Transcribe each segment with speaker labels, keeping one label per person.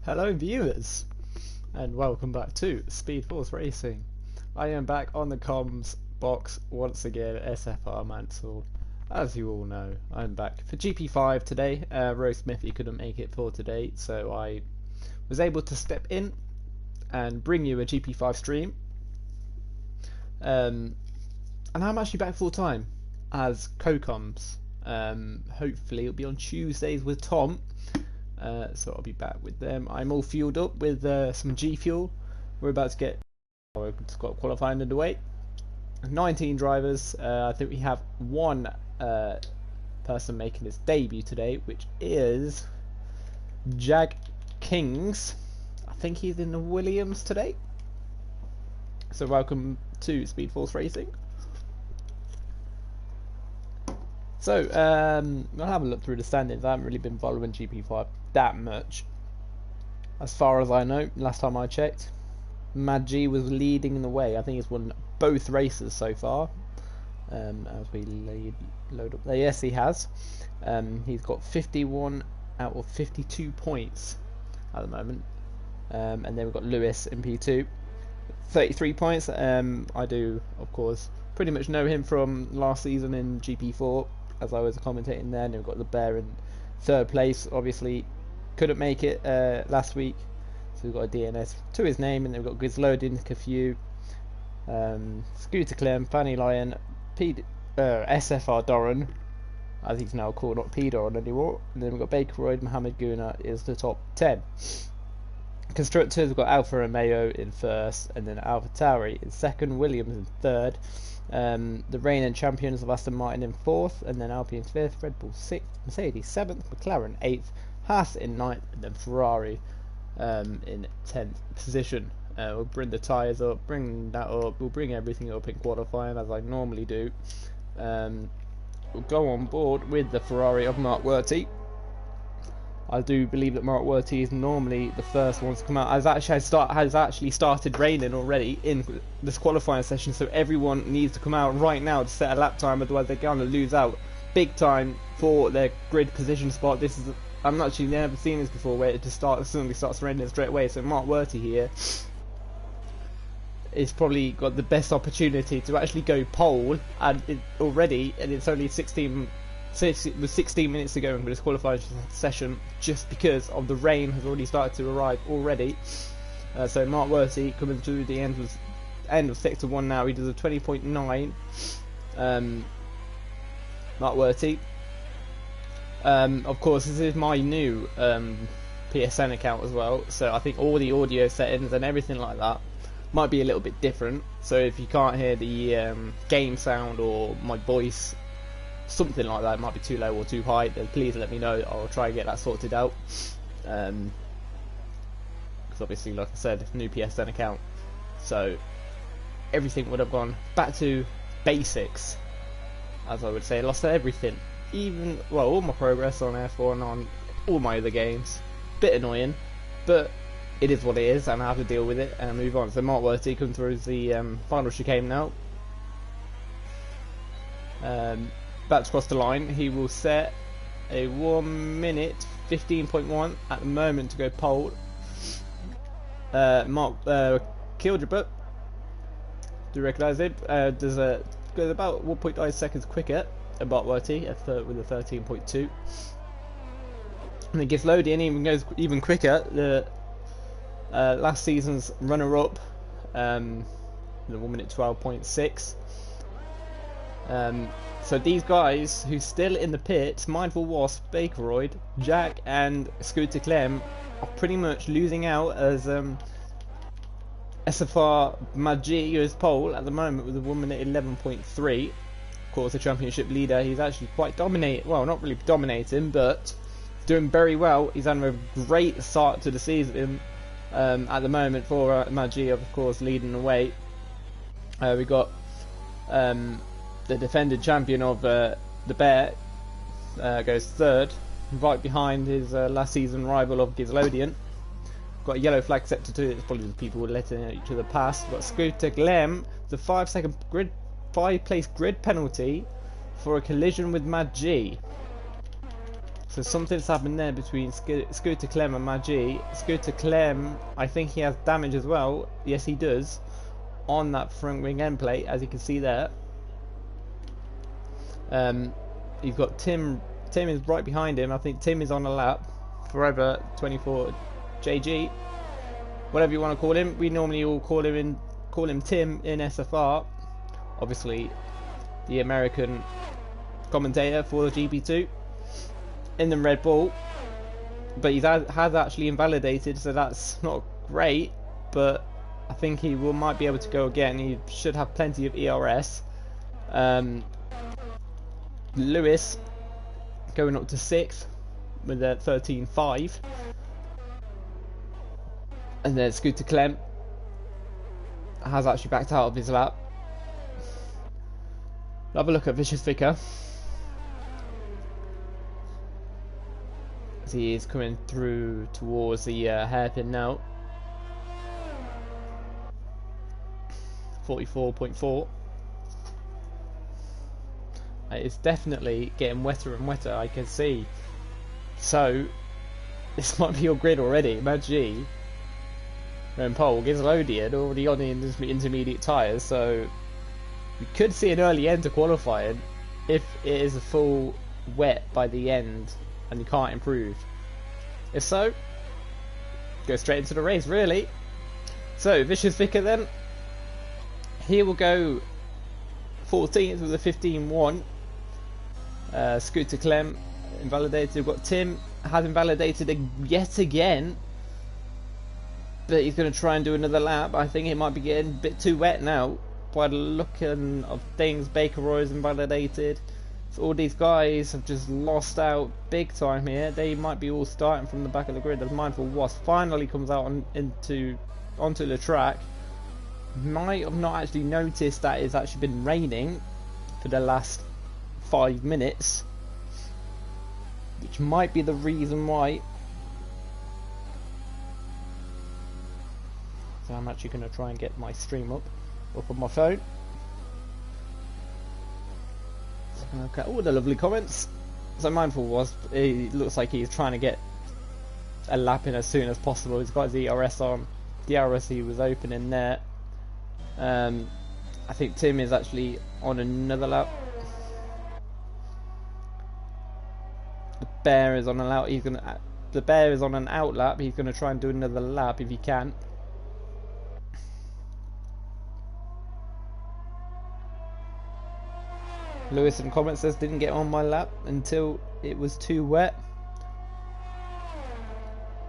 Speaker 1: Hello viewers, and welcome back to Speed Force Racing. I am back on the comms box once again, SFR Mansell. As you all know, I'm back for GP5 today. Rose Smithy couldn't make it for today, so I was able to step in and bring you a GP5 stream. And I'm actually back full time as co-comms. Hopefully it'll be on Tuesdays with Tom. So I'll be back with them. I'm all fueled up with some G Fuel. We're about to get qualifying underway. 19 drivers. I think we have one person making his debut today, which is Jag Kings. I think he's in the Williams today. So welcome to Speed Force Racing. So, I'll have a look through the standings. I haven't really been following GP5 that much. As far as I know, last time I checked, Mad G was leading the way. I think he's won both races so far. As we load up there. Yes, he has. He's got 51 out of 52 points at the moment. And then we've got Lewis in P2. 33 points. I do, of course, pretty much know him from last season in GP4, as I was commentating there. And we've got the Bear in third place. Obviously, couldn't make it last week, so we've got a DNS to his name. And then we've got Gizlodin, Cafu, Scooter Clem, Fanny Lion, SFR Doran, as he's now called, not P Doran anymore. And then we've got Baker Royd, Mohammed Guna is the top 10. Constructors, we've got Alfa Romeo in first, and then Alfa Tauri in second, Williams in third, the reigning champions of Aston Martin in fourth, and then Alpine fifth, Red Bull sixth, Mercedes seventh, McLaren eighth, Haas in ninth, and then Ferrari in 10th position. We'll bring the tyres up, bring that up, we'll bring everything up in qualifying as I normally do. We'll go on board with the Ferrari of Mark Werty. I do believe that Mark Werty is normally the first one to come out. Has actually started raining already in this qualifying session, so everyone needs to come out right now to set a lap time, otherwise they're going to lose out big time for their grid position spot. This is, I'm actually never seen this before, where it just suddenly starts raining straight away. So Mark Werty here is probably got the best opportunity to actually go pole, and it's only 16 minutes to go in this qualifying session, just because of the rain has already started to arrive already. So Mark Werty coming to the end of sector 1 now. He does a 20.9. Mark Werty. Of course, this is my new PSN account as well, so I think all the audio settings and everything like that might be a little bit different. So if you can't hear the game sound or my voice, something like that, it might be too low or too high, then please let me know. I'll try and get that sorted out. Because obviously, like I said, new PSN account, so everything would have gone back to basics, as I would say. Lost everything, even, well, all my progress on F4 and on all my other games. Bit annoying, but it is what it is, and I have to deal with it and move on. So Mark Werty comes through the final chicane now. About to cross the line. He will set a 1 minute 15.1 at the moment to go pole. Mark Kildrip, do you recognise him? Goes about 1.9 seconds quicker than Mark Werty with a 13.2. And then Gizlodin even goes even quicker. The last season's runner-up, the 1 minute 12.6. So these guys who's still in the pits, Mindful Wasp, Bakeroid, Jack and Scooter Clem, are pretty much losing out as SFR Magi is pole at the moment with a 1 minute 11.3. Of course, the championship leader, he's actually quite dominating, well, not really dominating, but doing very well. He's having a great start to the season at the moment for Magi, of course, leading the way. We got the defending champion of the Bear goes third, right behind his last season rival of Gizlodian. Got a yellow flag set to 2. It's probably the people letting each other pass. Got Scooter Glem, the 5 place grid penalty for a collision with Mad G. So something's happened there between Scooter Clem and Magi. Scooter Clem, I think he has damage as well. Yes, he does. On that front wing end plate, as you can see there. You've got Tim. Tim is right behind him. I think Tim is on a lap. Forever 24 JG. Whatever you want to call him. We normally all call him Tim in SFR. Obviously, the American commentator for the GP2 in the Red Bull, but he has actually invalidated, so that's not great, but I think he might be able to go again. He should have plenty of ERS. Lewis going up to 6th with a 13.5, and then Scooter Clem has actually backed out of his lap. Have a look at Vicious Vicar. As he is coming through towards the hairpin now. 44.4. It's definitely getting wetter and wetter, I can see. So, this might be your grid already. Magi and Pole gets loaded already on the intermediate tyres, so we could see an early end to qualifying if it is a full wet by the end and you can't improve. If so, go straight into the race, really. So, Vicious Vicar then. He will go 14th with a 15.1. Scooter Clem invalidated. We've got Tim has invalidated yet again, but he's going to try and do another lap. I think it might be getting a bit too wet now by the looking of things. Baker Roy's invalidated. So all these guys have just lost out big time here. They might be all starting from the back of the grid. The Mindful Wasp finally comes out onto the track. Might have not actually noticed that it's actually been raining for the last 5 minutes, which might be the reason why. So I'm actually going to try and get my stream up on my phone. Okay, all the lovely comments. So Mindful Wasp, he looks like he's trying to get a lap in as soon as possible. He's got his ERS on. The ERS he was opening there. I think Tim is actually on another lap. The Bear is on an out. The Bear is on an out lap. He's gonna try and do another lap if he can. Lewis in comments says didn't get on my lap until it was too wet.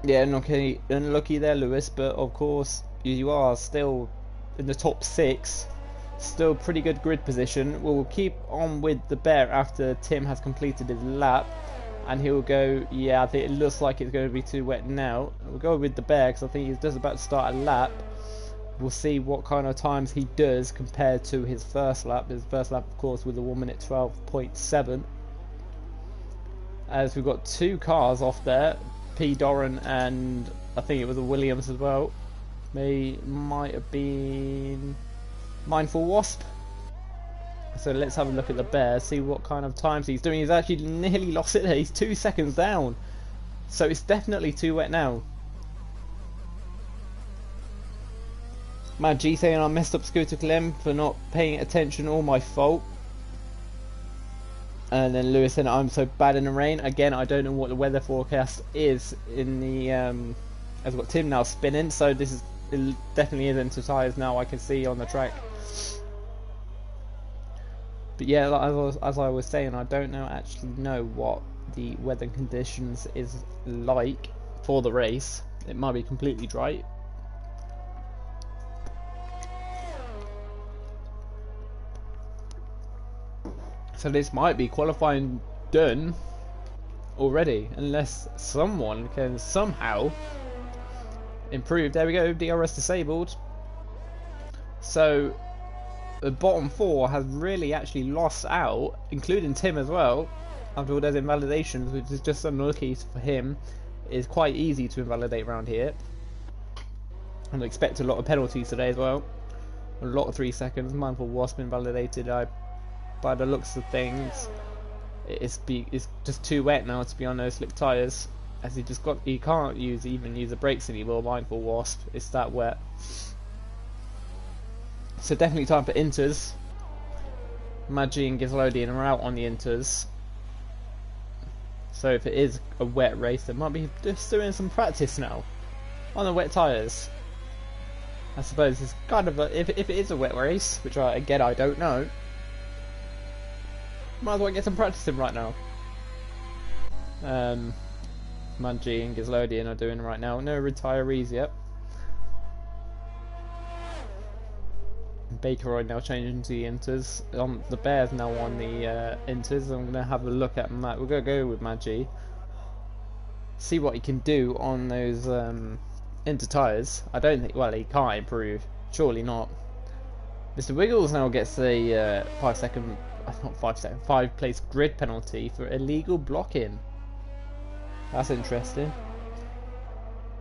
Speaker 1: Yeah, unlucky there, Lewis. But of course, you are still in the top 6. Still pretty good grid position. We'll keep on with the Bear after Tim has completed his lap, and he'll go. Yeah, I think it looks like it's going to be too wet now. We'll go with the Bear because I think he's just about to start a lap. We'll see what kind of times he does compared to his first lap. His first lap, of course, was a 1 minute 12.7. As we've got 2 cars off there, P. Doran and I think it was a Williams as well. Might have been Mindful Wasp. So let's have a look at the Bear, see what kind of times he's doing. He's actually nearly lost it there. He's 2 seconds down. So it's definitely too wet now. Mad G saying I messed up Scooter Clem for not paying attention, all my fault. And then Lewis saying I'm so bad in the rain. Again, I don't know what the weather forecast is in the as we've got Tim now spinning, so this is it definitely is into tyres now, I can see on the track. But yeah, as I was saying, I don't actually know what the weather conditions is like for the race. It might be completely dry. So this might be qualifying done already, unless someone can somehow improve. There we go, DRS disabled. So the bottom 4 has really actually lost out, including Tim as well, after all those invalidations, which is just unlucky for him. It's quite easy to invalidate around here, and I expect a lot of penalties today as well. A lot of 3 seconds. Mindful Wasp invalidated. By the looks of things, It's just too wet now to be on those slick tyres. As he can't even use the brakes anymore. Mindful Wasp, it's that wet. So definitely time for inters. Magi and Gizlodian are out on the inters. So if it is a wet race, they might be just doing some practice now on the wet tyres. I suppose it's kind of if it is a wet race, which I don't know. Might as well get some practice in right now. Magi and Gizlodian are doing right now. No retirees yet. Baker now changing to the inters. The Bears now on the inters. I'm gonna have a look at Matt. We're gonna go with Magi. See what he can do on those inter tyres. I don't think. Well, he can't improve. Surely not. Mr. Wiggles now gets a 5 place grid penalty for illegal blocking. That's interesting.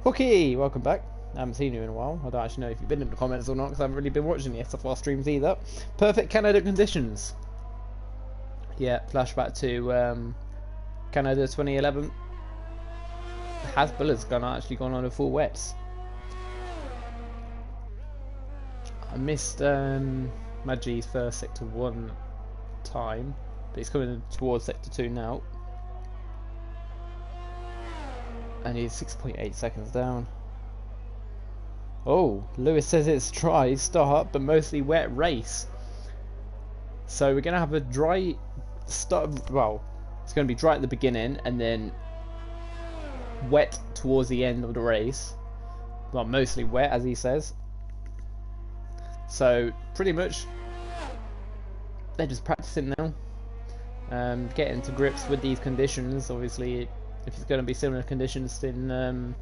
Speaker 1: Hooky, welcome back. I haven't seen you in a while. I don't actually know if you've been in the comments or not because I haven't really been watching the SFR streams either. Perfect Canada conditions. Yeah, flashback to Canada 2011. Hasbuller's actually gone on a full wets. I missed Magi's first sector 1 time, but he's coming towards sector 2 now. And he's 6.8 seconds down. Oh, Lewis says it's dry start, but mostly wet race. So we're going to have a dry start. Well, it's going to be dry at the beginning and then wet towards the end of the race. Well, mostly wet, as he says. So pretty much they're just practicing now. Getting to grips with these conditions. Obviously, if it's going to be similar conditions in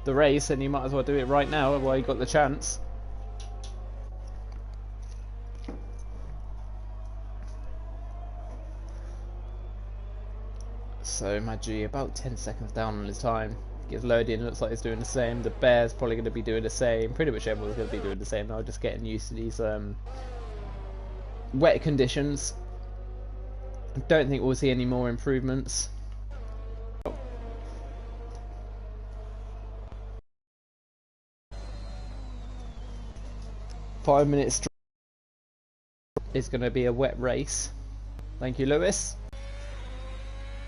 Speaker 1: the race, then you might as well do it right now while you got the chance. So Magi about 10 seconds down on his time. Gizlodian looks like he's doing the same. The Bears probably going to be doing the same. Pretty much everyone's going to be doing the same now, just getting used to these wet conditions. I don't think we'll see any more improvements. Five minutes is going to be a wet race. Thank you, Lewis.